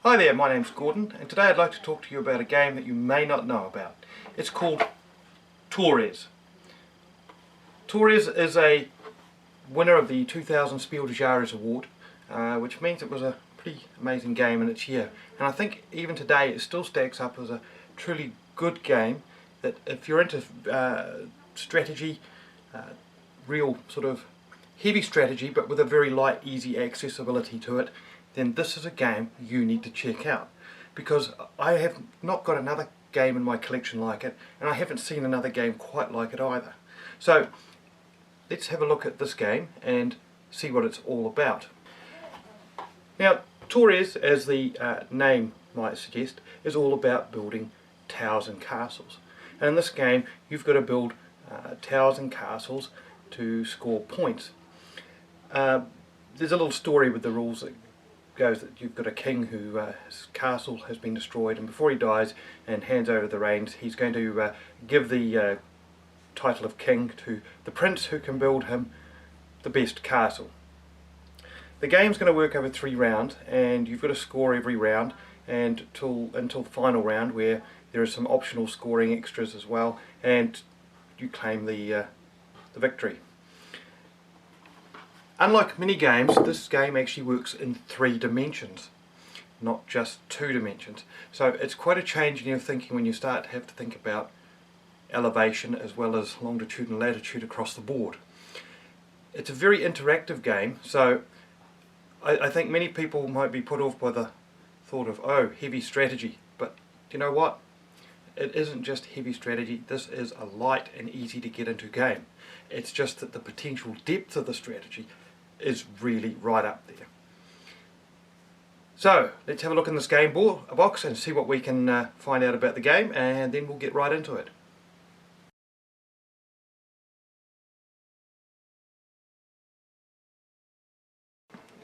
Hi there, my name's Gordon, and today I'd like to talk to you about a game that you may not know about. It's called Torres. Torres is a winner of the 2000 Spiel Jahres award, which means it was a pretty amazing game in its year. And I think even today it still stacks up as a truly good game that if you're into strategy, real sort of heavy strategy but with a very light, easy accessibility to it, then this is a game you need to check out, because I have not got another game in my collection like it, and I haven't seen another game quite like it either. So let's have a look at this game and see what it's all about. Now, Torres, as the name might suggest, is all about building towers and castles. And in this game you've got to build towers and castles to score points. There's a little story with the rules that goes that you've got a king who his castle has been destroyed, and before he dies and hands over the reins, he's going to give the title of king to the prince who can build him the best castle. The game's going to work over 3 rounds, and you've got to score every round and until the final round, where there are some optional scoring extras as well, and you claim the victory. Unlike many games, this game actually works in 3 dimensions, not just 2 dimensions. So it's quite a change in your thinking when you start to have to think about elevation as well as longitude and latitude across the board. It's a very interactive game, so I think many people might be put off by the thought of, oh, heavy strategy. But you know what? It isn't just heavy strategy. This is a light and easy to get into game. It's just that the potential depth of the strategy is really right up there. So let's have a look in this game box and see what we can find out about the game, and then we'll get right into it.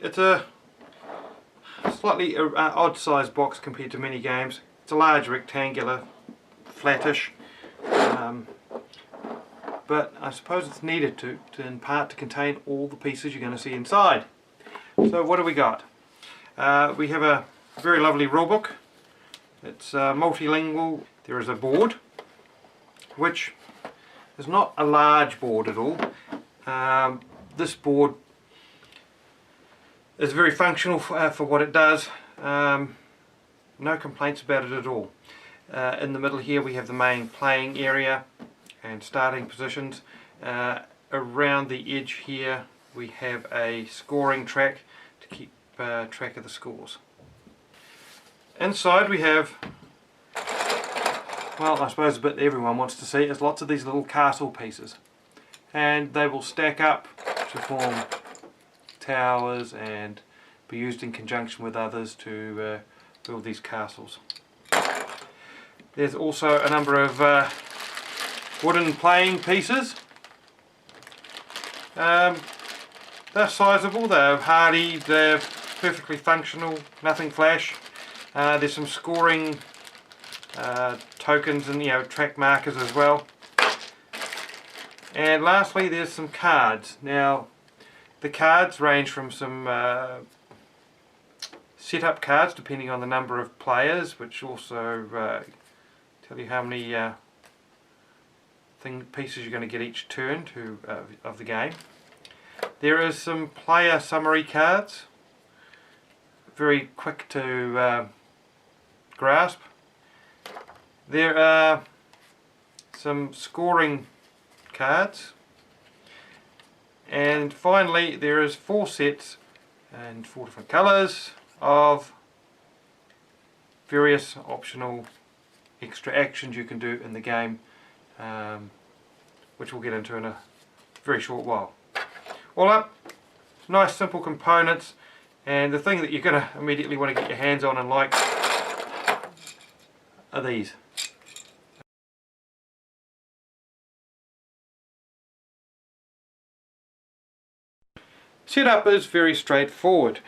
It's a slightly odd sized box compared to many games. It's a large rectangular, flattish, but I suppose it's needed to in part to contain all the pieces you're going to see inside. So what do we got? We have a very lovely rulebook. It's multilingual. There is a board, which is not a large board at all. This board is very functional for what it does. No complaints about it at all. In the middle here we have the main playing area and starting positions. Around the edge here we have a scoring track to keep track of the scores. Inside we have, well, I suppose the bit that everyone wants to see is lots of these little castle pieces, and they will stack up to form towers and be used in conjunction with others to build these castles. There's also a number of wooden playing pieces. They're sizable, they're hardy, they're perfectly functional, nothing flash. There's some scoring tokens and track markers as well. And lastly there's some cards. Now the cards range from some setup cards depending on the number of players, which also tell you how many pieces you're going to get each turn of the game. There is some player summary cards, very quick to grasp. There are some scoring cards, and finally there is 4 sets and 4 different colours of various optional extra actions you can do in the game, which we'll get into in a very short while. All up, nice simple components, and the thing that you're going to immediately want to get your hands on and like are these. Setup is very straightforward.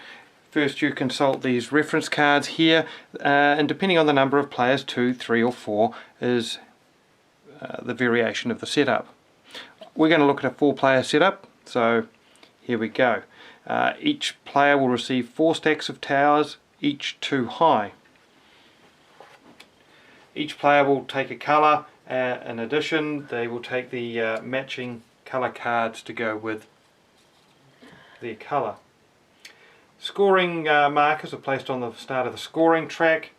First you consult these reference cards here, and depending on the number of players, 2, 3 or 4 is the variation of the setup. We're going to look at a 4-player setup, so here we go. Each player will receive 4 stacks of towers each too high. Each player will take a colour. In addition, they will take the matching colour cards to go with their colour. Scoring markers are placed on the start of the scoring track,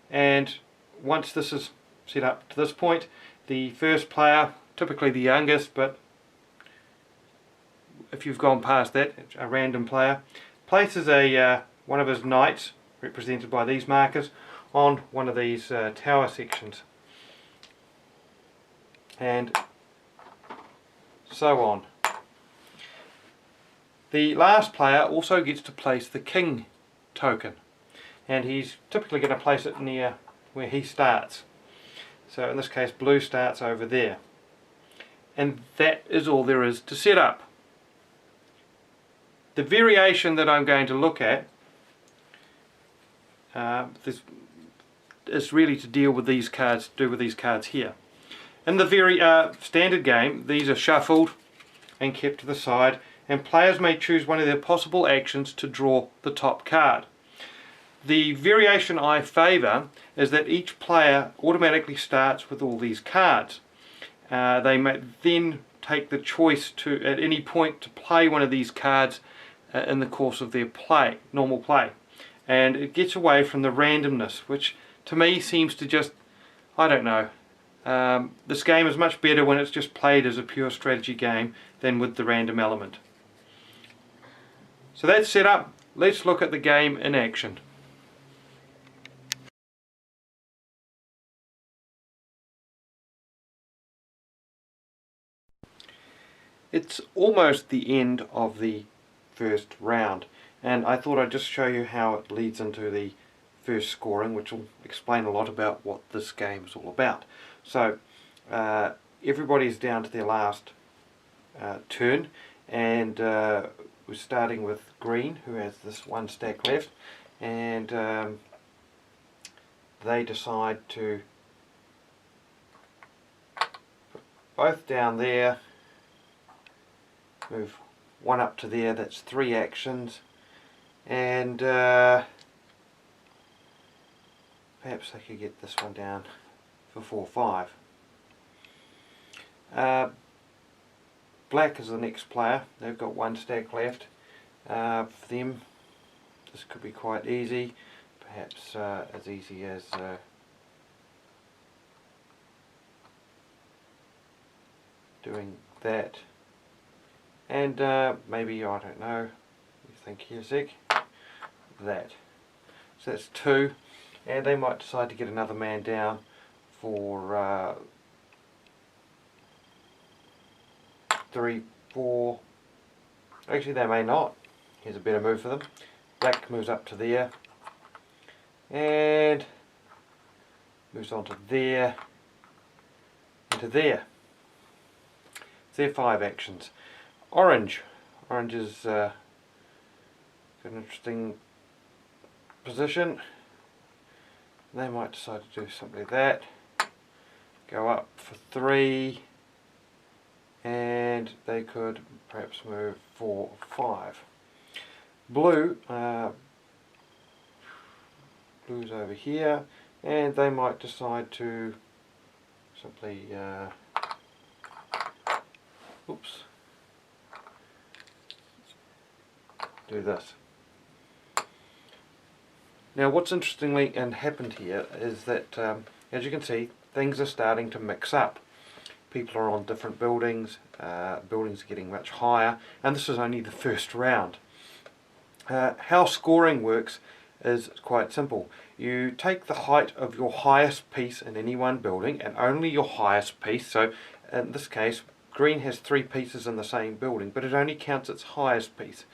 and once this is set up to this point, the first player, typically the youngest, but if you've gone past that, a random player, places one of his knights, represented by these markers, on one of these tower sections, and so on. The last player also gets to place the king token, and he's typically going to place it near where he starts. So in this case, blue starts over there, and that is all there is to set up. The variation that I'm going to look at is really to deal with these cards, here. In the very standard game, these are shuffled and kept to the side, and players may choose one of their possible actions to draw the top card. The variation I favour is that each player automatically starts with all these cards. They may then take the choice to, at any point, to play one of these cards in the course of their normal play. And it gets away from the randomness, which to me seems to just, I don't know. This game is much better when it's just played as a pure strategy game than with the random element. So that's set up. Let's look at the game in action. It's almost the end of the first round, and I thought I'd just show you how it leads into the first scoring, which will explain a lot about what this game is all about. So everybody's down to their last turn, and we're starting with green, who has this one stack left, and they decide to put both down there, move one up to there. That's 3 actions, and perhaps they could get this one down for 4-5. Black is the next player. They've got 1 stack left. For them, this could be quite easy, perhaps as easy as doing that, and maybe, I don't know, you think here a sec, that. So that's 2, and they might decide to get another man down for 3, 4. Actually, they may not. Here's a better move for them. Black moves up to there, and moves on to there, and to there. So they're 5 actions. Orange is got an interesting position. They might decide to do something like that. Go up for 3, and they could perhaps move 4, 5. Blue, blue's over here, and they might decide to simply do this. Now, what's interestingly happened here is that, as you can see, things are starting to mix up. People are on different buildings, buildings are getting much higher, and this is only the first round. How scoring works is quite simple. You take the height of your highest piece in any one building, and only your highest piece. So in this case, green has 3 pieces in the same building, but it only counts its highest piece.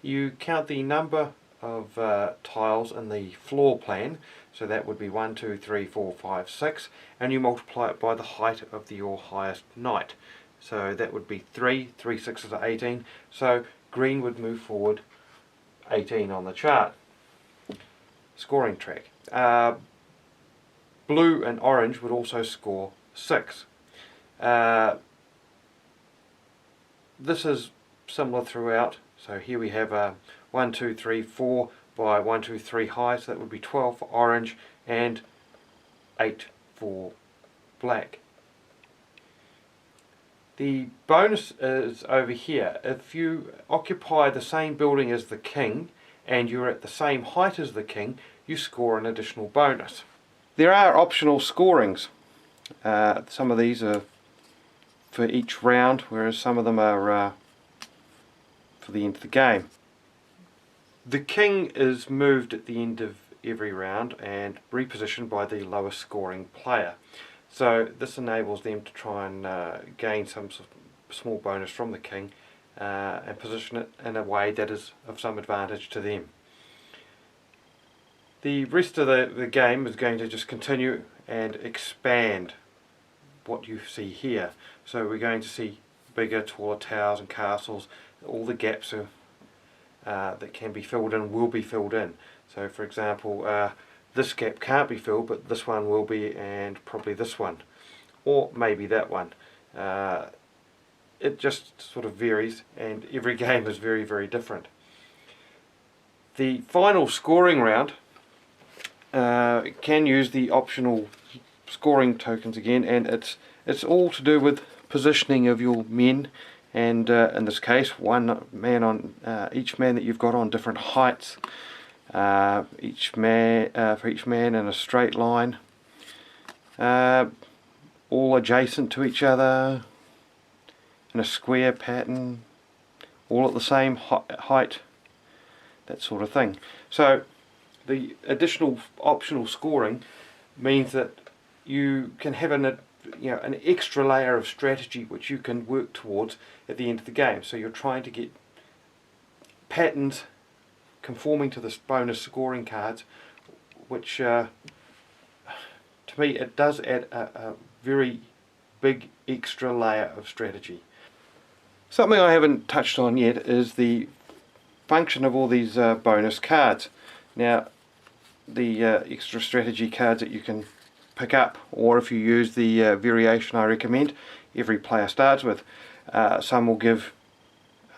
You count the number of tiles in the floor plan, so that would be 1, 2, 3, 4, 5, 6, and you multiply it by the height of your highest knight. So that would be 3 6s are 18, so green would move forward 18 on the chart. Scoring track. Blue and orange would also score 6. This is similar throughout. So here we have 1, 2, 3, 4 by 1, 2, 3 high, so that would be 12 for orange and 8 for black. The bonus is over here. If you occupy the same building as the king and you're at the same height as the king, you score an additional bonus. There are optional scorings. Some of these are for each round, whereas some of them are for the end of the game. The king is moved at the end of every round and repositioned by the lowest scoring player. So this enables them to try and gain some sort of small bonus from the king and position it in a way that is of some advantage to them. The rest of the game is going to just continue and expand what you see here. So we're going to see bigger, taller towers and castles. All the gaps are, that can be filled in will be filled in. So for example, this gap can't be filled, but this one will be, and probably this one, or maybe that one. It just sort of varies, and every game is very, very different. The final scoring round can use the optional scoring tokens again, and it's all to do with positioning of your men, and in this case, one man on each man that you've got on different heights. For each man in a straight line, all adjacent to each other in a square pattern, all at the same height, that sort of thing. So the additional optional scoring means that you can have an extra layer of strategy which you can work towards at the end of the game. So you're trying to get patterns conforming to this bonus scoring cards, which to me it does add a very big extra layer of strategy. Something I haven't touched on yet is the function of all these bonus cards. Now the extra strategy cards that you can pick up, or if you use the variation I recommend every player starts with, some will give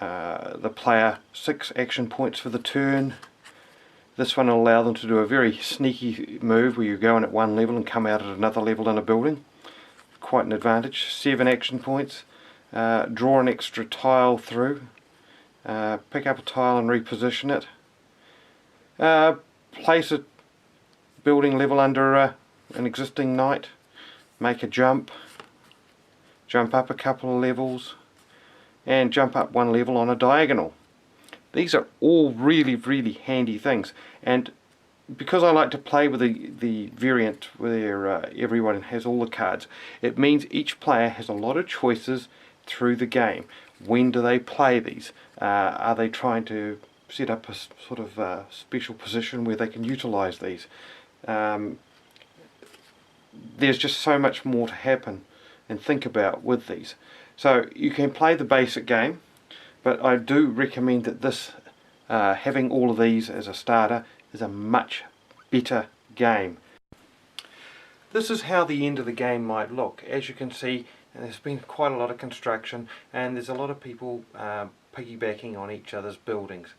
the player 6 action points for the turn. This one will allow them to do a very sneaky move where you go in at one level and come out at another level in a building. Quite an advantage. 7 action points. Draw an extra tile through. Pick up a tile and reposition it. Place a building level under an existing knight. Make a jump. Jump up a couple of levels. And jump up one level on a diagonal. These are all really, really handy things, and because I like to play with the variant where everyone has all the cards, it means each player has a lot of choices through the game. When do they play these? Are they trying to set up a sort of special position where they can utilize these? There's just so much more to happen and think about with these. So you can play the basic game, but I do recommend that this, having all of these as a starter, is a much better game. This is how the end of the game might look. As you can see, there's been quite a lot of construction, and there's a lot of people piggybacking on each other's buildings.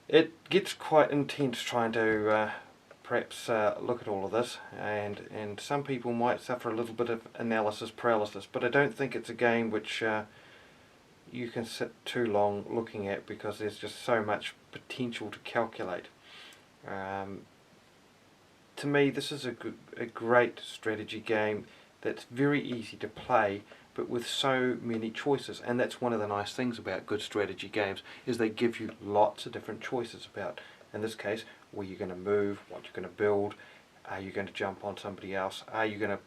It gets quite intense trying to perhaps look at all of this, and some people might suffer a little bit of analysis paralysis, but I don't think it's a game which you can sit too long looking at, because there's just so much potential to calculate. To me, this is a great strategy game that's very easy to play, but with so many choices. And that's one of the nice things about good strategy games, is they give you lots of different choices about, in this case, where you're going to move, what you're going to build, are you going to jump on somebody else, are you going to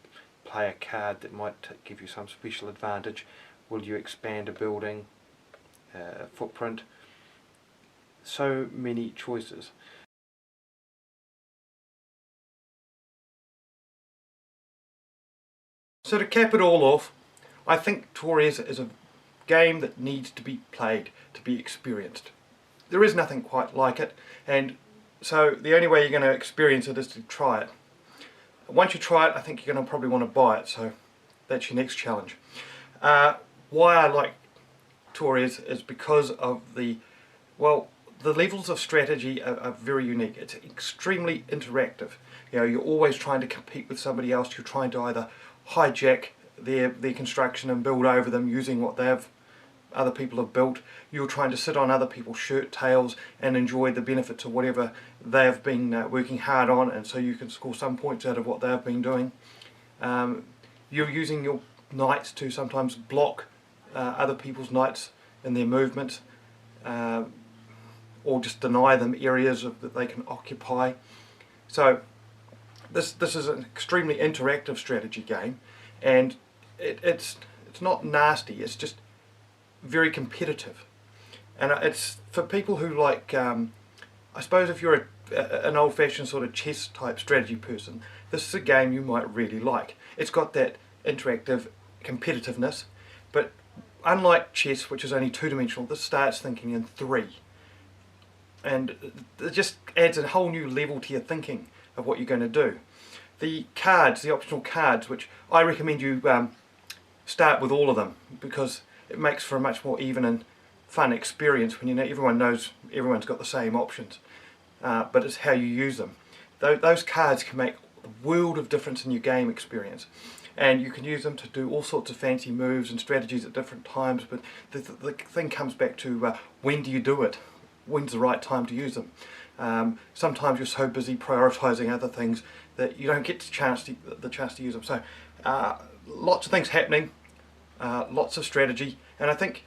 play a card that might give you some special advantage, will you expand a building, footprint. So many choices. So to cap it all off, I think Torres is a game that needs to be played, to be experienced. There is nothing quite like it, and so the only way you're going to experience it is to try it. Once you try it, I think you're going to probably want to buy it, so that's your next challenge. Why I like Torres is because of the the levels of strategy are very unique. It's extremely interactive. You know, you're always trying to compete with somebody else. You're trying to either hijack their construction and build over them using what other people have built. You're trying to sit on other people's shirt tails and enjoy the benefits of whatever they have been working hard on, and so you can score some points out of what they have been doing. You're using your knights to sometimes block other people's knights in their movements, or just deny them areas that they can occupy. So this is an extremely interactive strategy game, and it's not nasty. It's just very competitive, and it's for people who like. I suppose if you're an old-fashioned sort of chess type strategy person, this is a game you might really like. It's got that interactive competitiveness, but unlike chess, which is only two-dimensional, this starts thinking in three, and it just adds a whole new level to your thinking of what you're going to do. The cards, the optional cards, which I recommend you start with all of them, because it makes for a much more even and fun experience when everyone knows everyone's got the same options, but it's how you use them. Those cards can make a world of difference in your game experience, and you can use them to do all sorts of fancy moves and strategies at different times, but the thing comes back to when do you do it? When's the right time to use them? Sometimes you're so busy prioritising other things that you don't get the chance to use them. So lots of things happening, lots of strategy, and I think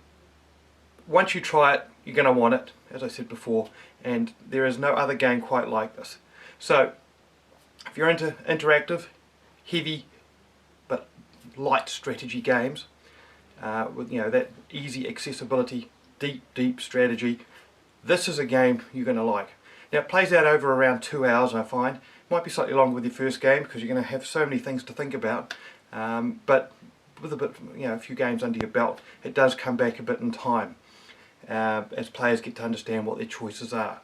once you try it, you're going to want it, as I said before, and there is no other game quite like this. So if you're into interactive, heavy but light strategy games, with that easy accessibility, deep strategy, this is a game you're going to like. Now it plays out over around 2 hours, I find. It might be slightly longer with your first game because you're going to have so many things to think about, but with a few games under your belt, it does come back a bit in time as players get to understand what their choices are.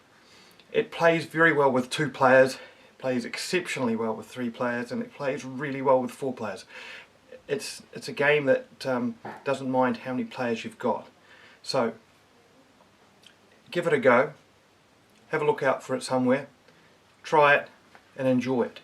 It plays very well with 2 players, it plays exceptionally well with 3 players, and it plays really well with 4 players. It's a game that doesn't mind how many players you've got. So give it a go, have a look out for it somewhere, try it and enjoy it.